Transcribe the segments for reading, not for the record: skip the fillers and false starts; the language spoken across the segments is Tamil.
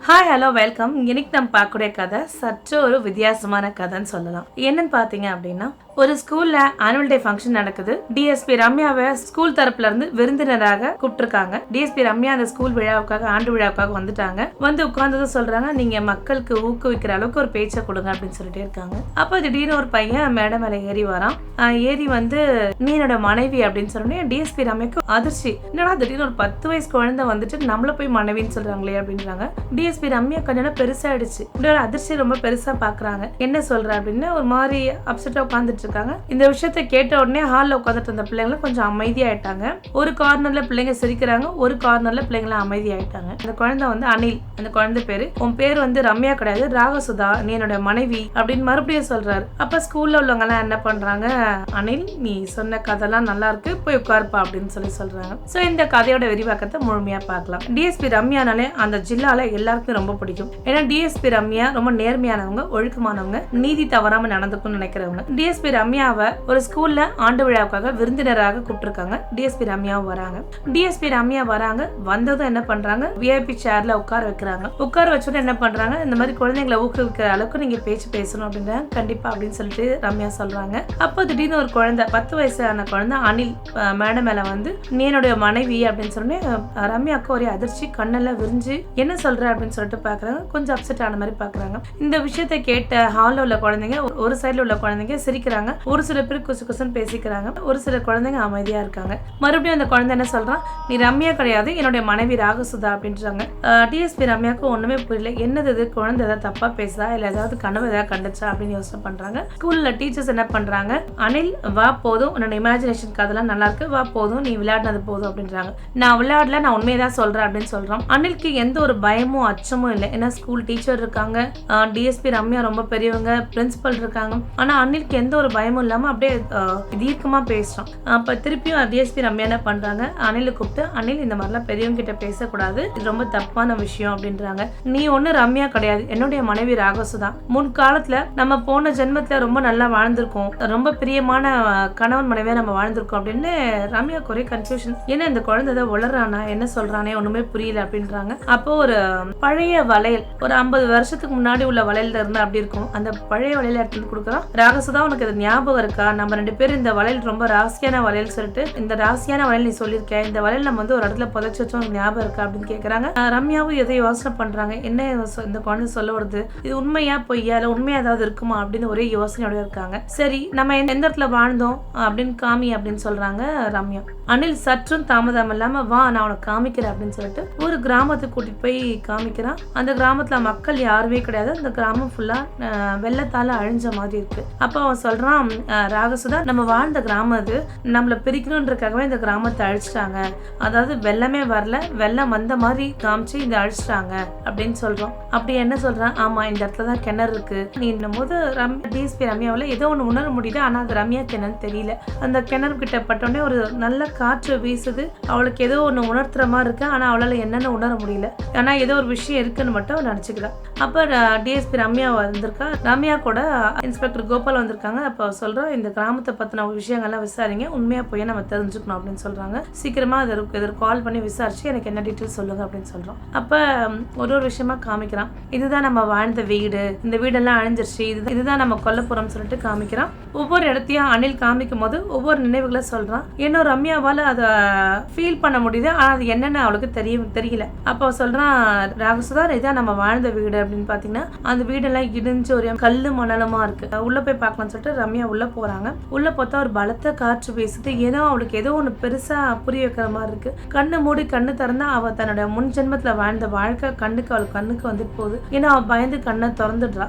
Hi hello welcome. இன்னைக்கு நம்ம பார்க்கக்கூடிய கதை சற்று ஒரு வித்தியாசமான கதைன்னு சொல்லலாம். என்னன்னு பார்த்தீங்க அப்படின்னா, ஒரு ஸ்கூல்ல ஆனுவல் டே ஃபங்க்ஷன் நடக்குது. டிஎஸ்பி ரம்யாவை ஸ்கூல் தரப்புல இருந்து விருந்தினராக கூப்பிட்டுருக்காங்க. டிஎஸ்பி ரம்யா அந்த ஸ்கூல் விழாவுக்காக ஆண்டு விழாவுக்காக வந்துட்டாங்க. வந்து உட்கார்ந்ததும் சொல்றாங்க, நீங்க மக்களுக்கு ஊக்குவிக்கிற அளவுக்கு ஒரு பேச்சை கொடுங்க அப்படின்னு சொல்லிட்டே இருக்காங்க. அப்போ திடீர்னு ஒரு பையன் மேடை மேல ஏறி வரான். ஏறி வந்து நீ என்னோட மனைவி அப்படின்னு சொன்னோடனே டிஎஸ்பி ரம்யாக்கு அதிர்ச்சி. என்னடா திடீர்னு ஒரு 10 வயசு குழந்தை வந்துட்டு நம்மள போய் மனைவின்னு சொல்றாங்களே அப்படின்றாங்க. டிஎஸ்பி ரம்யா கொஞ்சம் பெருசாயிடுச்சு. இப்படி ஒரு அதிர்ச்சி ரொம்ப பெருசா பாக்குறாங்க. என்ன சொல்ற அப்படின்னு ஒரு மாதிரி அப்செட்டா உட்காந்துட்டு இருக்காங்க. இந்த விஷயத்த கேட்ட உடனே ஹால்ல உட்காந்துட்டு இருந்த பிள்ளைங்களும் கொஞ்சம் அமைதியாயிட்டாங்க. ஒரு கார்னர்ல பிள்ளைங்க சிரிக்கிறாங்க, ஒரு கார்னர்ல பிள்ளைங்கள அமைதியாயிட்டாங்க. அந்த குழந்தை வந்து அனில். அந்த குழந்தை பேரு, உன் பேர் வந்து ரம்யா கிடையாது, ராகசுதா, நீ என்னோட மனைவி அப்படின்னு மறுபடியும் சொல்றாரு. அப்ப ஸ்கூல்ல உள்ளவங்க எல்லாம் என்ன பண்றாங்க, அனில் நீ சொன்ன கதைலாம் நல்லா இருக்கு, போய் உட்காருப்பா அப்படின்னு சொல்றாங்க. சோ இந்த கதையோட விரிவாக்கத்தை முழுமையா பார்க்கலாம். டிஎஸ்பி ரம்யானாலே அந்த ஜில்லால எல்லாருக்கும் ரொம்ப பிடிக்கும். ஏன்னா டிஎஸ்பி ரம்யா ரொம்ப நேர்மையானவங்க, ஒழுக்கமானவங்க, நீதி தவறாம நடந்துக்கும் நினைக்கிறவங்க. டிஎஸ்பி ரம்யாவை ஒரு ஸ்கூல்ல ஆண்டு விழாவுக்காக விருந்தினராக கூப்பிட்டுருக்காங்க. டிஎஸ்பி ரம்யாவும் வராங்க. டிஎஸ்பி ரம்யா வராங்க. வந்ததும் என்ன பண்றாங்க, விஐபி சேர்ல உட்கார வைக்கிறாங்க. உட்கார வச்சோன்னு என்ன பண்றாங்க, இந்த மாதிரி குழந்தைங்களை ஊக்குவிக்கிற அளவுக்கு நீங்க பேச்சு பேசணும் அப்படின்றாங்க. கண்டிப்பா அப்படின்னு சொல்லிட்டு ரம்யா சொல்றாங்க. அப்போ திடீர்னு ஒரு குழந்தை, 10 வயசான குழந்தை அனில் மேடம் மேல வந்து நீ என்னுடைய மனைவி அப்படின்னு சொன்னே ரம்யாவுக்கு ஒரே அதிர்ச்சி, கண்ணெல்லாம் விரிஞ்சு என்ன சொல்ற அப்படின்னு சொல்லிட்டு பாக்குறாங்க. கொஞ்சம் அப்செட் ஆன மாதிரி பாக்குறாங்க. இந்த விஷயத்தை கேட்ட ஹால்ல உள்ள குழந்தைங்க, ஒரு சைடுல உள்ள குழந்தைங்க சிரிக்கிறாங்க, ஒரு சில பேர் குசு குசுன்னு பேசிக்கிறாங்க, ஒரு சில குழந்தைங்க அமைதியா இருக்காங்க. மறுபடியும் அந்த குழந்தை என்ன சொல்றான், நீ ரம்யா கிடையாது, என்னுடைய மனைவி ராகசுதா அப்படின்றாங்க. டிஎஸ்பி ரம்யாவுக்கு ஒண்ணுமே புரியல. என்னது இது, குழந்தை ஏதாவது தப்பா பேசுதா இல்ல ஏதாவது கனவு ஏதாவது கண்டுச்சா அப்படின்னு யோசனை பண்றாங்க. ஸ்கூல்ல டீச்சர்ஸ் என்ன பண்றாங்க, அனில் வா போதும், உன்னோட இமேஜினேஷன் கதெல்லாம் நல்லா இருக்கு, வா போதும், நீ விளையாடினது போதும் அப்படின்றாங்க. நான் விளையாடல, நான் உண்மையதான் சொல்றேன் அப்படின்னு சொல்றான். அனிலுக்கு எந்த ஒரு பயமும் அச்சமும் இல்லை. ஏன்னா ஸ்கூல் டீச்சர் இருக்காங்க, டிஎஸ்பி ரம்யா ரொம்ப பெரியவங்க, பிரின்சிபல் இருக்காங்க. ஆனா அனிலுக்கு எந்த ஒரு பயமும் இல்லாம அப்படியே தீர்க்கமா பேசுறான். அப்ப திருப்பியும் டிஎஸ்பி ரம்யா என்ன பண்றாங்க, அனிலை கூப்பிட்டு, அனில் இந்த மாதிரிலாம் பெரியவங்க கிட்ட பேசக்கூடாது, இது ரொம்ப தப்பான விஷயம் அப்படின்றாங்க. நீ ஒண்ணு ரம்யா கிடையாது, என்னுடைய மனைவி ராகசுதா. முன்காலத்துல நம்ம போன ஜென்மத்துல ரொம்ப நல்லா வாழ்ந்திருக்கோம், ரொம்ப பிரியமான கணவன் மனைவியா நம்ம வாழ்ந்திருக்கோம் அப்படின்னு ரம்யாக்கு ஒரே கன்ஃபியூஷன். ஏன்னா இந்த குழந்தை வளர்றானா, என்ன சொல்றானே ஒண்ணுமே புரியல அப்படின்றாங்க. அப்போ ஒரு பழைய வளையல், ஒரு 50 வருஷத்துக்கு முன்னாடி உள்ள வளையல்ல இருந்து அப்படி இருக்கும், அந்த பழைய வளையல எடுத்து கொடுக்குறான். ராகசுதா உனக்கு இது ஞாபகம் இருக்கா, நம்ம 2 பேரும் இந்த வளையல் ரொம்ப ராசியான வளையல் சொல்லிட்டு, இந்த ராசியான வளையல் நீ சொல்லியிருக்க, இந்த வளையல் நம்ம வந்து ஒரு இடத்துல புதைச்சு வச்சோம், ஞாபகம் இருக்கா அப்படின்னு கேட்கறாங்க. ரம்யாவும் எதை யோசனை பண்றாங்க, என்ன இந்த குழந்தை சொல்ல வருது, இது உண்மையா பொய்யா இல்ல உண்மையா ஏதாவது இருக்குமா அப்படின்னு ஒரே யோசனையோட இருக்காங்க. சரி நம்ம எந்த இடத்துல வாழ்ந்தோம் அப்படின்னு காமி அப்படின்னு சொல்றாங்க ரம்யா. அனில் சற்றும் தாமதம் இல்லாம வா நான் உனக்கு காமிக்கிறேன் அப்படின்னு சொல்லிட்டு ஒரு கிராமத்துக்கு கூட்டிட்டு போய் காமிக்கிறான். அந்த கிராமத்துல மக்கள் யாருமே கிடையாது, அந்த கிராமம் ஃபுல்லா வெள்ளத்தால அழிஞ்ச மாதிரி இருக்கு. அப்ப அவன் சொல்றான், ராகசுதா நம்ம வாழ்ந்த கிராமம் அது, நம்மள பிரிக்கணும்ன்றக்காகவே இந்த கிராமத்தை அழிச்சிட்டாங்க, அதாவது வெள்ளமே வரல, வெள்ளம் வந்த மாதிரி காமிச்சு இந்த அழிச்சிட்டாங்க அப்படின்னு சொல்றோம். அப்படி என்ன சொல்றான், ஆமா இந்த இடத்துல தான் கிணறு இருக்கு, நீ இந்த போது டிஎஸ்பி ரம்யாவில ஏதோ ஒண்ணு உணர முடியுது, ஆனா அது ரம்யா என்னன்னு தெரியல. அந்த கிணறு கிட்ட பட்டோடனே ஒரு நல்ல காற்று வீசுது, அவளுக்கு ஏதோ ஒண்ணு உணர்த்துற மாதிரி இருக்கு, ஆனா அவளால என்னன்னு உணர முடியல, ஆனா ஏதோ ஒரு விஷயம் இருக்குன்னு மட்டும் நினைச்சுக்கிறா. அப்ப டிஎஸ்பி ரம்யா வந்திருக்கா, ரம்யா கூட இன்ஸ்பெக்டர் கோபால் வந்திருக்காங்க. அப்ப சொல்றா, இந்த கிராமத்தை பத்தின விஷயங்கள்லாம் விசாரிங்க, உண்மையா போய் நம்ம தெரிஞ்சுக்கணும் அப்படின்னு சொல்றாங்க. சீக்கிரமா அதற்கு கால் பண்ணி விசாரிச்சு எனக்கு என்ன டீட்டெயில் சொல்லுங்க அப்படின்னு சொல்றோம். அப்ப ஒரு விஷயமா காமிக்கிறான், இதுதான் நம்ம வாழ்ந்த வீடு, இந்த வீடெல்லாம் அழிஞ்சிருச்சு, இதுதான் நம்ம கொல்லப்புறம் சொல்லிட்டு காமிக்கிறான். ஒவ்வொரு இடத்தையும் அனில் காமிக்கும் போது ஒவ்வொரு நினைவுகளை சொல்றான். இன்னும் ரம்யாவால அதை ஃபீல் பண்ண முடியுது, ஆனா அது என்னன்னு அவளுக்கு தெரியல. அப்போ சொல்றான், ராகசுதா இதான் நம்ம வாழ்ந்த வீடு அப்படின்னு பாத்தீங்கன்னா அந்த வீடெல்லாம் இடிஞ்சு ஒரு கல்லு மணலமா இருக்கு, உள்ள போய் பார்க்கலாம்னு சொல்லிட்டு ரம்யா உள்ள போறாங்க. உள்ள பார்த்தா ஒரு பலத்த காற்று வீசுது, ஏதோ அவளுக்கு ஏதோ ஒண்ணு பெருசா புரிய வைக்கிற மாதிரி இருக்கு. கண்ணு மூடி கண்ணு திறந்தா அவ தன்னோட முன் ஜென்மத்துல வாழ்ந்த வாழ்க்கை அவளுக்கு கண்ணுக்கு வந்துட்டு போகுது. ஏன்னா அவ பயந்து கண்ணை திறந்துடுறா.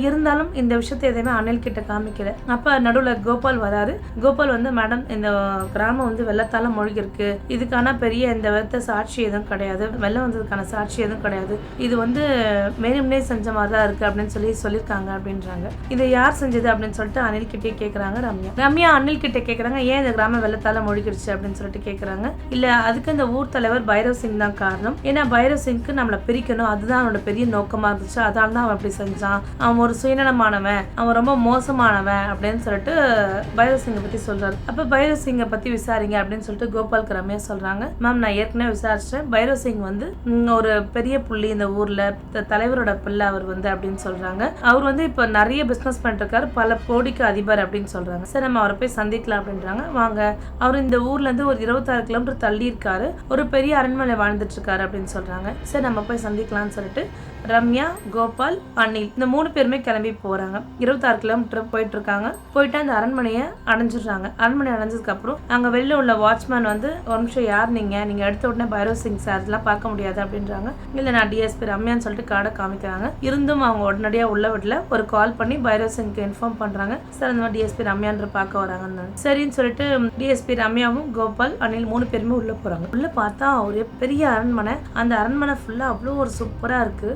இருந்தாலும் இந்த விஷயத்தை எதையுமே அனில் கிட்ட காமிக்கல. அப்ப நடுவுல கோபால் வராரு. கோபால் வந்து, மேடம் இந்த கிராமம் வந்து வெள்ளத்தால மூழ்கி இருக்கு, இதுக்கான பெரிய இந்த வெள்ளத்த சாட்சி எதுவும் கிடையாது, வெள்ளம் வந்ததுக்கான சாட்சி எதுவும் கிடையாது, இது வந்து வேணும்னே செஞ்ச மாதிரிதான் இருக்கு அப்படின்னு சொல்லியிருக்காங்க அப்படின்றாங்க. இதை யார் செஞ்சது அப்படின்னு சொல்லிட்டு அனில் அனில் கிட்டே கேக்குறாங்க ரம்யா அனில் கிட்ட கேக்குறாங்க, ஏன் இந்த கிராமம் வெள்ளத்தால மூழ்கிடுச்சு அப்படின்னு சொல்லிட்டு கேக்குறாங்க. இல்ல, அதுக்கு இந்த ஊர் தலைவர் பைரவ் சிங் தான் காரணம். ஏன்னா பைரவ் சிங்க்கு நம்மளை பிரிக்கணும், அதுதான் அவனோட பெரிய நோக்கமா இருந்துச்சு. அதால தான் அவன் அப்படி செஞ்சான். அவன் ஒரு சுயநலமானவன், அவன் ரொம்ப மோசமானவன் அப்படின்னு சொல்லிட்டு பைரவ் சிங்கை பத்தி சொல்றாரு. அப்ப பைரவ் சிங்கை பத்தி விசாரிங்க அப்படின்னு சொல்லிட்டு கோபாலுக்கு ரம்யா சொல்றாங்க. மேம், நான் ஏற்கனவே விசாரிச்சேன். பைரவ் சிங் வந்து ஒரு பெரிய புள்ளி, இந்த ஊர்ல தலைவரோட பிள்ளை அவர் வந்து அப்படின்னு சொல்றாங்க. அவர் வந்து இப்ப நிறைய பிசினஸ் பண்ணிட்டு இருக்காரு, பல கோடிக்கு அதிபர் அப்படின்னு சொல்றாங்க. சரி, நம்ம அவரை போய் சந்திக்கலாம் அப்படின்றாங்க. வாங்க, அவர் இந்த ஊர்ல இருந்து ஒரு 26 கிலோமீட்டர் தள்ளி இருக்காரு, ஒரு பெரிய அரண்மனை வாழ்ந்துட்டு இருக்காரு அப்படின்னு சொல்றாங்க. சரி, நம்ம போய் சந்திக்கலாம்னு சொல்லிட்டு ரம்யா, கோபால், அனில் இந்த 3 பேருமே கிளம்பி போறாங்க. 26 கிலோமீட்டர் போயிட்டு இருக்காங்க. போயிட்டு அந்த அரண்மனையை அடைஞ்சிடுறாங்க. அரண்மனை அடைஞ்சதுக்கு அப்புறம் அங்க வெளில உள்ள வாட்ச்மேன் வந்து, ஒரு நிமிஷம், யார் நீங்க எடுத்த உடனே பைரவ் சிங் சார் எல்லாம் பார்க்க முடியாது அப்படின்றாங்க. இல்ல, நான் டிஎஸ்பி ரம்யான்னு சொல்லிட்டு கார்டை காமிக்கிறாங்க. இருந்தும் அவங்க உடனடியா உள்ள விடல. ஒரு கால் பண்ணி பைரவ் சிங்க்கு இன்ஃபார்ம் பண்றாங்க. சார், அந்த மாதிரி டிஎஸ்பி ரம்யான்ற பார்க்க வராங்கன்னு. சரின்னு சொல்லிட்டு டிஎஸ்பி ரம்யாவும் கோபால், அனில் 3 பேருமே உள்ள போறாங்க. உள்ள பார்த்தா ஒரு பெரிய அரண்மனை. அந்த அரண்மனை ஃபுல்லா அவ்வளோ ஒரு சூப்பரா இருக்கு.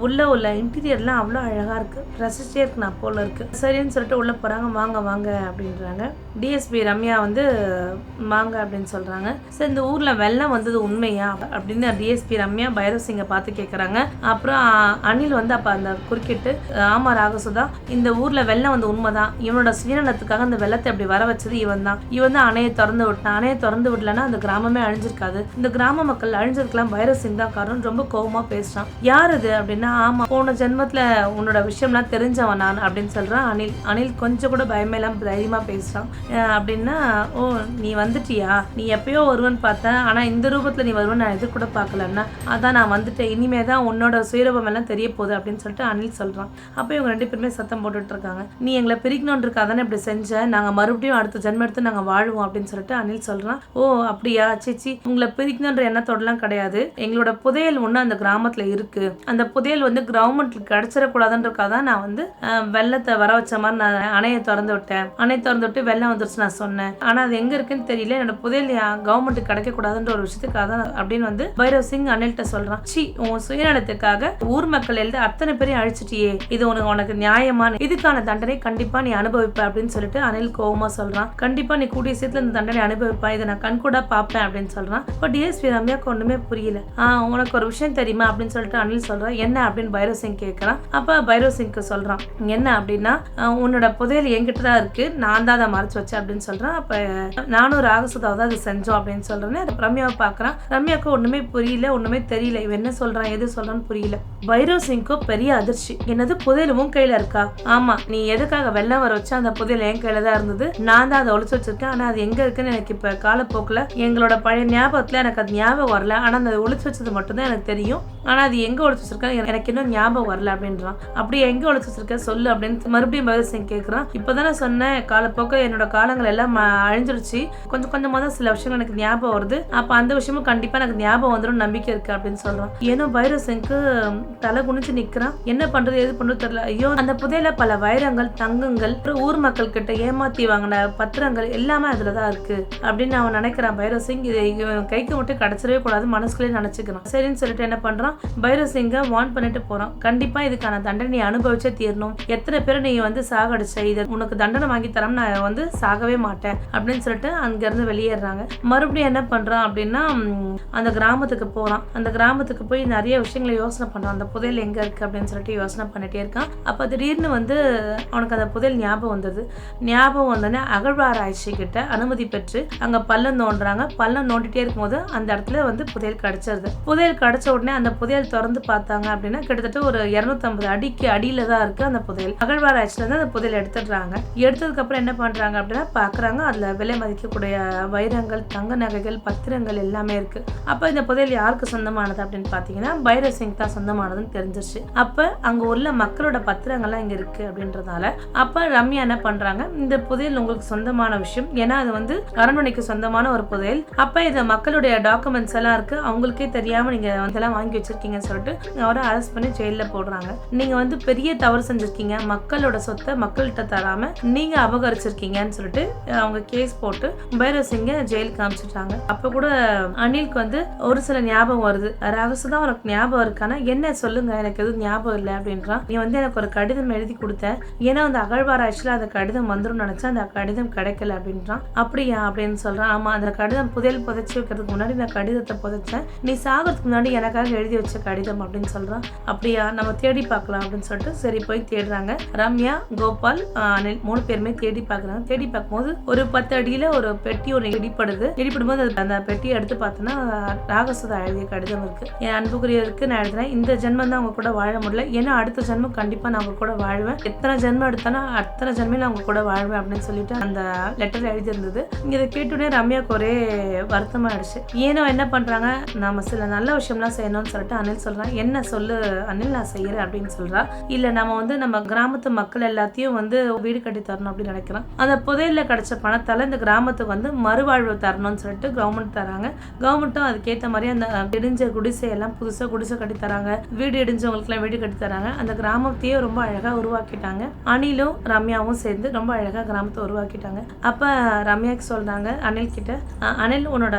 உள்ள இன்டீரியர்லாம் அவ்வளோ அழகா இருக்கு, ரசிச்சே இருக்கு நான் போல இருக்கு. சரின்னு சொல்லிட்டு உள்ள போறாங்க. வாங்க வாங்க அப்படின்றாங்க. டிஎஸ்பி ரம்யா வந்து வாங்க அப்படின்னு சொல்றாங்க. சரி, இந்த ஊர்ல வெள்ளம் வந்தது உண்மையா அப்படின்னு டிஎஸ்பி ரம்யா பைரவ் சிங்கை பார்த்து கேட்கறாங்க. அப்புறம் அனில் வந்து அப்ப அந்த குறுக்கிட்டு, ஆமா ராகசுதா, இந்த ஊர்ல வெள்ளம் வந்து உண்மைதான். இவனோட சுயநலத்துக்காக அந்த வெள்ளத்தை அப்படி வர வச்சது இவன் தான் அணையை திறந்து விட்டான். அணையை திறந்து விடலன்னா அந்த கிராமமே அழிஞ்சிருக்காது. இந்த கிராம மக்கள் அழிஞ்சிருக்கலாம், பைரவ் சிங் தான் காரணம். ரொம்ப கோபமா பேசுறான். யார் அது அப்படின்னா, ஆமா, போன ஜென்மத்துல உன்னோட விஷயம்லாம் தெரிஞ்சவன் நான் அப்படின்னு சொல்றான் அனில் கொஞ்சம் கூட பயமே இல்லாம தைரியமா பேசுறான். அப்படின்னா, ஓ, நீ வந்துட்டியா, நீ எப்பயோ வருவன்னு பார்த்தேன், ஆனா இந்த ரூபத்துல நீ வருவன்னு நான் எதிர் கூட பார்க்கலன்னா, அதான் நான் வந்துட்டேன், இனிமேதான் உன்னோட சுயரூபம் எல்லாம் தெரிய போகுது அப்படின்னு சொல்லிட்டு அனில் சொல்றான். அப்ப இவங்க 2 பேருமே சத்தம் போட்டுட்டு இருக்காங்க. நீ எங்களை பிரிக்கணும்னு இருக்காதானே இப்படி செஞ்ச, நாங்க மறுபடியும் அடுத்த ஜென்மம் எடுத்து நாங்க வாழ்வோம் அப்படின்னு சொல்லிட்டு அனில் சொல்றான். ஓ, அப்படியா, சிச்சி, உங்களை பிரிக்கணும்ன்ற எண்ணத்தோடலாம் கிடையாது. எங்களோட புதையல் ஒண்ணு அந்த கிராமத்துல இருக்கு. அந்த புதையல் வந்து கவர்மெண்ட்ல கிடைச்சிடக்கூடாதுன்றக்காக தான் நான் வந்து வெள்ளத்தை வர வச்ச மாதிரி நான் அணையை திறந்து விட்டேன். அணை திறந்து விட்டு வெள்ளம் வந்துருச்சு நான் சொன்னேன். ஆனா அது எங்க இருக்குன்னு தெரியல, என்னோட புதையல் கவர்மெண்ட்டுக்கு கிடைக்க கூடாதுன்ற ஒரு விஷயத்துக்காக தான் அப்படின்னு வந்து பைரவ் சிங் அனில்கிட்ட சொல்றான். சி, உன் சுயநலத்துக்காக ஊர் மக்கள் எழுத அத்தனை பேரையும் அழிச்சிட்டியே, இது உனக்கு நியாயமான, இதுக்கான தண்டனை கண்டிப்பா நீ அனுபவிப்ப அப்படின்னு சொல்லிட்டு அனில் கோவமா சொல்றான். கண்டிப்பா நீ கூடிய சீக்கிரத்துல இந்த தண்டனை அனுபவிப்பா, இதை நான் கண்கூடா பாப்பேன் அப்படின்னு சொல்றான். இப்ப டிஎஸ்பி ரம்யாக்கு ஒண்ணுமே புரியல. உனக்கு ஒரு விஷயம் தெரியுமா அப்படின்னு சொல்லிட்டு அனில் சொல்றான். என்ன அப்படின்னு பைரவ் சிங் கேட்கறான். அப்ப பைரவ் சிங்க்கு சொல்றான், என்ன அப்படின்னா, உன்னோட புதையல் என்கிட்ட தான் இருக்கு, நான் தான் அதை மறைச்சு வச்சேன் அப்படின்னு சொல்றான். அப்ப நானும் ராகசுதாவை தான் அதை செஞ்சோம் அப்படின்னு சொல்றேன்னு ரம்யாவை பாக்குறான். ரம்யாவுக்கு ஒண்ணுமே புரியல, ஒண்ணுமே தெரியல, இவன் என்ன சொல்றான் எது சொல்றான்னு புரியல. பைரவ் சிங்க்கு பெரிய அதிர்ச்சி. என்னது, புதையல் உன் கையில இருக்கா? ஆமா, நீ எதுக்காக வெள்ளம் வர வச்சா அந்த புதையல் என் கையில தான் இருந்தது, நான் தான் அதை ஒளிச்சு வச்சிருக்கேன். ஆனா அது எங்க இருக்குன்னு எனக்கு இப்ப காலப்போக்குல எங்களோட பழைய ஞாபகத்துல எனக்கு அது ஞாபகம் வரல. ஆனா அந்த ஒளிச்சு வச்சது மட்டும் தான் எனக்கு தெரியும். ஆனா அது எங்க ஒளிச்சு வச்சிருக்கேன் எனக்கு இன்னும் ஞாபகம் வரல அப்படின்றான். அப்படியே எங்க ஒளிச்சு வச்சிருக்க சொல்லு அப்படின்னு மறுபடியும் பைரவ் சிங் கேட்கறான். இப்பதானே சொன்னேன், காலப்போக்க என்னோட காலங்கள் எல்லாம் அழிஞ்சிருச்சு, கொஞ்சம் கொஞ்சமா தான் சில விஷயங்கள் எனக்கு ஞாபகம் வருது, அப்ப அந்த விஷயமும் கண்டிப்பா எனக்கு ஞாபகம் வந்துடும், நம்பிக்கை இருக்கு அப்படின்னு சொல்றான். ஏன்னா பைரவ் சிங்க்கு தலை குனிச்சு நிக்கிறான். என்ன பண்றது எது பண்றது தெரியல. ஐயோ, அந்த புதையில பல வைரங்கள், தங்கங்கள், ஊர் மக்கள் கிட்ட ஏமாத்தி வாங்கின பத்திரங்கள் எல்லாமே அதுலதான் இருக்கு அப்படின்னு அவன் நினைக்கிறான். பைரவ் சிங் இதை கைக்கு மட்டும் கிடைச்சிடவே கூடாது மனசுக்குள்ளே நினைச்சுக்கிறான். சரின்னு சொல்லிட்டு என்ன பண்றான், பைரவ் சிங்கை வார்ன் பண்ணிட்டு போறான். கண்டிப்பா இதுக்கான தண்டனை நீ அனுபவிச்சே தீரணும், எத்தனை பேரை நீ வந்து சாகடிச்ச, இதை உனக்கு தண்டனை வாங்கி தரம், நான் வந்து சாகவே மாட்டேன் அப்படின்னு சொல்லிட்டு அங்க இருந்து வெளியேறாங்க. மறுபடியும் என்ன பண்றான் அப்படின்னா, அந்த கிராமத்துக்கு போறான். அந்த கிராமத்துக்கு போய் நிறைய விஷயங்களை யோசனை பண்றான். அந்த புதையல் எங்க இருக்கு அப்படின்னு சொல்லிட்டு யோசனை பண்ணிட்டே இருக்கான். அப்ப திடீர்னு வந்து அவனுக்கு அந்த புதையல் ஞாபகம் வந்தது. ஞாபகம் வந்தோடனே அகழ்வாராய்ச்சி கிட்ட அனுமதி பெற்று அங்க பள்ளம் நோண்டுறாங்க. பள்ளம் நோண்டிட்டே இருக்கும்போது அந்த இடத்துல வந்து புதையல் கிடைச்சிருது. புதையல் கிடைச்ச உடனே அந்த புதையல் திறந்து பார்த்தாங்க அப்படின்னா கிட்டத்தட்ட ஒரு 250 அடிக்கு அடியில தான் இருக்கு அந்த புதையல். அகழ்வாராய்ச்சியில இருந்து அந்த புதையல் எடுத்துடுறாங்க. எடுத்ததுக்கு அப்புறம் என்ன பண்றாங்க அப்படின்னா பாக்குறாங்க, அதுல விலை மதிக்கக்கூடிய வைரங்கள், தங்க நகைகள், பத்திரங்கள் எல்லாமே இருக்கு. அப்ப இந்த புதையல் யாருக்கு சொந்தமானது அப்படின்னு பாத்தீங்கன்னா பைரவ் சிங் தான் சொந்தமானதுன்னு தெரிஞ்சிருச்சு. அப்ப அங்க உள்ள மக்களோட பத்திரங்கள்லாம் இங்க இருக்கு அப்படின்றதால அப்ப ரம்யா என்ன பண்றாங்க, இந்த புதையல் உங்களுக்கு சொந்தமான விஷயம், ஏன்னா அது வந்து அரண்மனைக்கு சொந்தமான ஒரு புதையல், அப்ப இது மக்களுடைய டாக்குமெண்ட்ஸ் எல்லாம் இருக்கு, அவங்களுக்கே தெரியாம நீங்க இதெல்லாம் வாங்கி வச்சிருக்கீங்கன்னு சொல்லிட்டு அவரை அரெஸ்ட் பண்ணி ஜெயில போடுறாங்க. நீங்க வந்து பெரிய தவறு செஞ்சிருக்கீங்க, மக்களோட சொத்தை மக்கள்கிட்ட தராம நீங்க அபகரிச்சிருக்கீங்கன்னு சொல்லிட்டு அவங்க கேஸ் போட்டு பைரவ் சிங்க ஜெயிலுக்கு அனுப்பிச்சிட்டாங்க. அப்ப கூட அனிலுக்கு வந்து ஒரு சில ஞாபகம் வருது. ராகசுதா உனக்கு ஞாபகம் இருக்கானா, என்ன சொல்லுங்க, எனக்கு எதுவும் ஞாபகம் இல்லை அப்படின்றான். நீ வந்து எனக்கு ஒரு கடிதம் எழுதி கொடுத்த, ஏன்னா அந்த அகழ்வாராய்ச்சி ஆக்சுவலா அந்த கடிதம் வந்துடும் நினைச்சா அந்த கடிதம் கிடைக்கல அப்படின்றான். அப்படியா அப்படின்னு சொல்றான். ஆமா, அந்த கடிதம் புதையல் புதைச்சி வைக்கிறதுக்கு முன்னாடி நான் கடிதத்தை புதைச்சேன், நீ சாகிறதுக்கு முன்னாடி எனக்காக எழுதி வச்ச கடிதம் அப்படின்னு சொல்றான். அப்படியா, நம்ம தேடி பார்க்கலாம் அப்படின்னு சொல்லிட்டு சரி போய் தேடுறாங்க. ரம்யா, கோபால், அனில் 3 பேருமே தேடி பார்க்குறாங்க. தேடி பார்க்கும்போது ஒரு 10 அடியில ஒரு பெட்டி ஒன்று இடிப்படும்போது அந்த பெட்டியை எடுத்து பார்த்தோன்னா ராகசுதா எழுதிய கடிதம் இருக்கு. என் அன்புக்குரியருக்கு நான் எழுதுறேன், இந்த ஜென்மம் தான் அவங்க கூட வாழ முடியல, ஏன்னா அடுத்த ஜென்மம் கண்டிப்பா நான் அவங்க கூட வாழ்வேன், எத்தனை ஜென்மம் எடுத்தாலும் அத்தனை ஜென்மையில அவங்க கூட வாழ்வேன் அப்படின்னு சொல்லிட்டு அந்த லெட்டர் எழுதியிருந்தது. இதை கேட்டுடனே ரம்யாவுக்கு ஒரே வருத்தமாயிடுச்சு. ஏனோ என்ன பண்றாங்க, நம்ம சில நல்ல விஷயம்லாம் செய்யணும்னு சொல்லிட்டு அனில் சொல்றான். என்ன சொல்லு அனில், நான் செய்யறேன் அப்படின்னு சொல்றா. இல்ல, நம்ம கிராமத்து மக்கள் எல்லாத்தையும் வீடு கட்டி தரணும் அப்படின்னு நினைக்கிறோம். அந்த புதையல்ல கிடைச்ச பணத்தால இந்த கிராமத்துக்கு மறுவாழ்வு தரணும்னு சொல்லிட்டு கவர்மெண்ட் தராங்க. கவர்மெண்ட்டும் அதுக்கேற்ற மாதிரி அந்த இடிஞ்ச குடிசை எல்லாம் புதுசா குடிசை கட்டி தராங்க, வீடு இடிஞ்சவங்களுக்கு எல்லாம் வீடு கட்டி தராங்க. அந்த கிராமத்தையே ரொம்ப அழகா உருவாக்கிட்டாங்க. அனிலும் ரம்யாவும் சேர்ந்து ரொம்ப அழகா கிராமத்தை உருவாக்கிட்டாங்க. அப்ப ரம்யாக்கு சொல்றாங்க அனில் கிட்ட, அனில் உன்னோட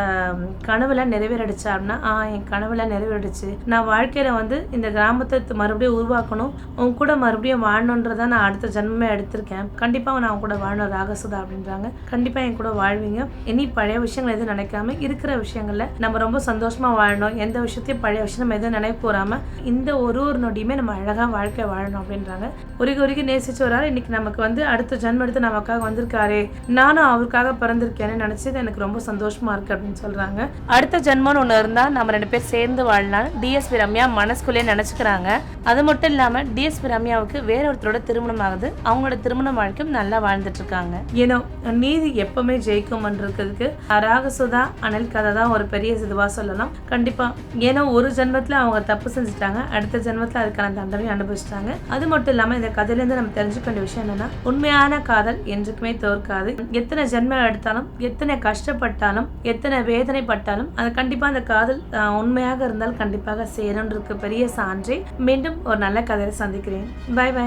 கனவுல நிறைவேறிடுச்சா அப்படின்னா, என் கனவுல நிறைவேறிடுச்சு, நான் வாழ்க்கையில இந்த கிராமத்தை மறுபடியும் உருவாக்கணும், உன் கூட மறுபடியும் வாழணுன்றதான் நான் அடுத்த ஜென்மமே எடுத்திருக்கேன், கண்டிப்பா நான் உன் கூட வாழணும் ராகசுதா அப்படின்றாங்க. கண்டிப்பா என் கூட வாழ்வீங்க, இனி பழைய விஷயங்கள் எதுவும் நினைக்காம இருக்கிற விஷயங்கள்ல நம்ம ரொம்ப சந்தோஷமா வாழணும், எந்த விஷயத்தையும் பழைய விஷயம் நம்ம எதுவும் நினைப்பு போறாம இந்த ஒரு நொடியுமே நம்ம அழகா வாழ்க்கை வாழணும் அப்படின்றாங்க. உருகி நேசிச்சு வராரு. இன்னைக்கு நமக்கு அடுத்த ஜென்மம் எடுத்து நமக்காக வந்திருக்காரு, நானும் அவருக்காக பிறந்திருக்கேன்னு நினைச்சது எனக்கு ரொம்ப சந்தோஷமா இருக்கு அப்படின்னு சொல்றாங்க. அடுத்த ஜென்மம்னு ஒண்ணு இருந்தா நம்ம 2 பேர் சேர்ந்து வாழலாம் டிஎஸ்பி ரம்யா மனசுக்குள்ளே நினைச்சுக்கிறாங்க. அது மட்டும் இல்லாம டிஎஸ்பி ரம்யாவுக்கு வேற ஒருத்தரோட திருமணம் ஆகுது. அவங்களோட திருமண வாழ்க்கையும் நல்லா வாழ்ந்துட்டு இருக்காங்க. ஏனோ நீதி எப்பவுமே ஜெயிக்கும் இருக்கிறதுக்கு ராகசுதா அனில் கதை தான் ஒரு பெரிய இதுவா சொல்லலாம். கண்டிப்பா, ஏன்னா ஒரு ஜென்மத்துல அவங்க தப்பு செஞ்சுட்டாங்க, அடுத்த ஜென்மத்துல அதுக்கான தண்டனை அனுபவிச்சிட்டாங்க. அது மட்டும் இல்லாம இந்த கதையில இருந்து நம்ம தெரிஞ்சுக்க வேண்டிய விஷயம் என்னன்னா, உண்மையான காதல் என்றுக்குமே தோற்காது. எத்தனை ஜென்மம் எடுத்தாலும், எத்தனை கஷ்டப்பட்டாலும், எத்தனை வேதனைப்பட்டாலும், அது கண்டிப்பா அந்த காதல் உண்மையாக இருந்தால் கண்டிப்பாக சேரும் பெரிய சான்றே. மீண்டும் ஒரு நல்ல கதையை சந்திக்கிறேன். Bye by.